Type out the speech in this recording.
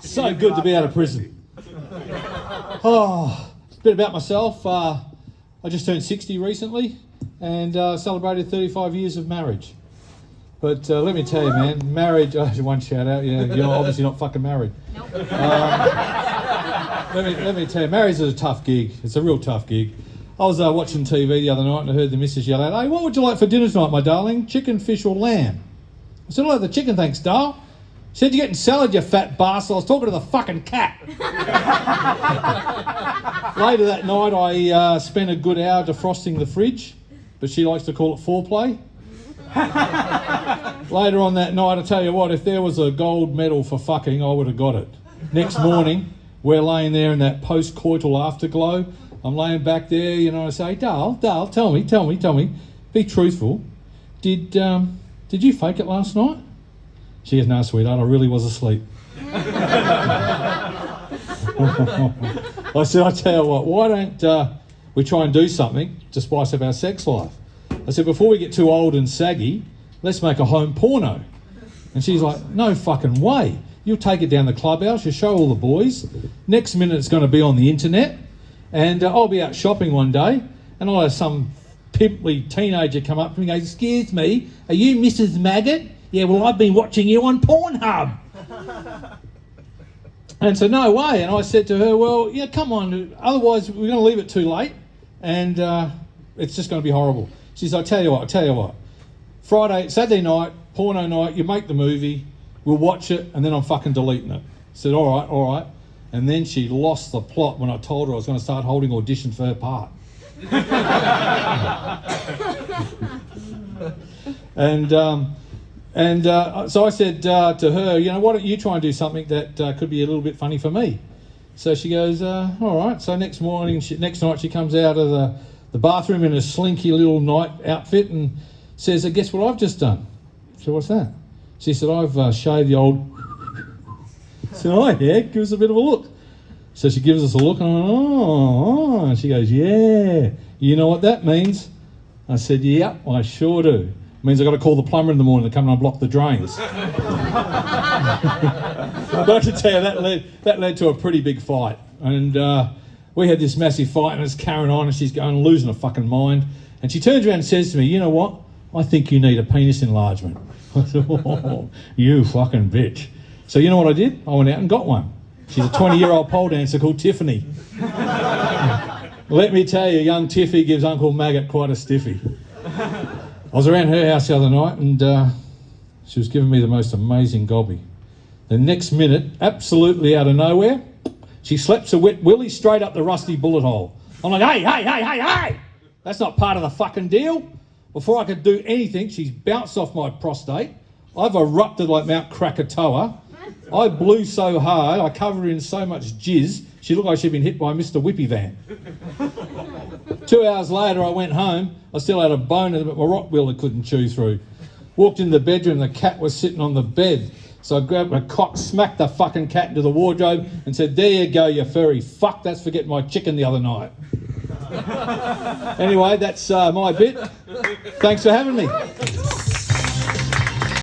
So good to be out of prison. Oh, a bit about myself. I just turned 60 recently and celebrated 35 years of marriage. But let me tell you, man, marriage, one shout out, yeah, you're obviously not fucking married. Nope. Let me tell you, marriage is a tough gig. It's a real tough gig. I was watching TV the other night and I heard the missus yell out, "Hey, what would you like for dinner tonight, my darling? Chicken, fish or lamb?" I said, "I like the chicken, thanks, Dale." She said, "You're getting salad, you fat bastard." I was talking to the fucking cat. Later that night, I spent a good hour defrosting the fridge, but she likes to call it foreplay. Later on that night, I tell you what, if there was a gold medal for fucking, I would have got it. Next morning, we're laying there in that post-coital afterglow. I'm laying back there, you know, I say, Dale, tell me, be truthful. Did you fake it last night? She goes, "No, sweetheart, I really was asleep." I said, I tell you what, why don't we try and do something to spice up our sex life? I said, before we get too old and saggy, let's make a home porno. And she's like, "No fucking way. You'll take it down the clubhouse, you show all the boys. Next minute it's going to be on the internet. And I'll be out shopping one day and I'll have some pimply teenager come up to me and go, 'Excuse me, are you Mrs. Maggot?' 'Yeah, well, I've been watching you on Pornhub.'" And so, no way. And I said to her, "Well, yeah, come on. Otherwise, we're going to leave it too late and it's just going to be horrible." She said, I tell you what. Saturday night, porno night, you make the movie, we'll watch it, and then I'm fucking deleting it." I said, all right. And then she lost the plot when I told her I was going to start holding auditions for her part. So I said to her, "You know, why don't you try and do something that could be a little bit funny for me?" So she goes, "All right." So next night she comes out of the bathroom in a slinky little night outfit and says, "Guess what I've just done?" I said, "What's that?" She said, "I've shaved the old..." I said, "Oh yeah, give us a bit of a look." So she gives us a look and I went, "Oh." And she goes, "Yeah, you know what that means?" I said, "Yep, I sure do. It means I've got to call the plumber in the morning to come and unblock the drains." But I can tell you, that led to a pretty big fight. And we had this massive fight and it's carrying on and she's going losing her fucking mind. And she turns around and says to me, "You know what? I think you need a penis enlargement." I said, "Oh, you fucking bitch." So you know what I did? I went out and got one. She's a 20-year-old pole dancer called Tiffany. Let me tell you, young Tiffy gives Uncle Maggot quite a stiffy. I was around her house the other night and she was giving me the most amazing gobby. The next minute, absolutely out of nowhere, she slaps a wet willy straight up the rusty bullet hole. I'm like, hey! That's not part of the fucking deal. Before I could do anything, she's bounced off my prostate. I've erupted like Mount Krakatoa. I blew so hard, I covered her in so much jizz, she looked like she'd been hit by Mr. Whippy Van. 2 hours later, I went home. I still had a bone in it, but my Rottweiler couldn't chew through. Walked in the bedroom, the cat was sitting on the bed. So I grabbed my cock, smacked the fucking cat into the wardrobe and said, "There you go, you furry fuck. That's for getting my chicken the other night." Anyway, that's my bit. Thanks for having me.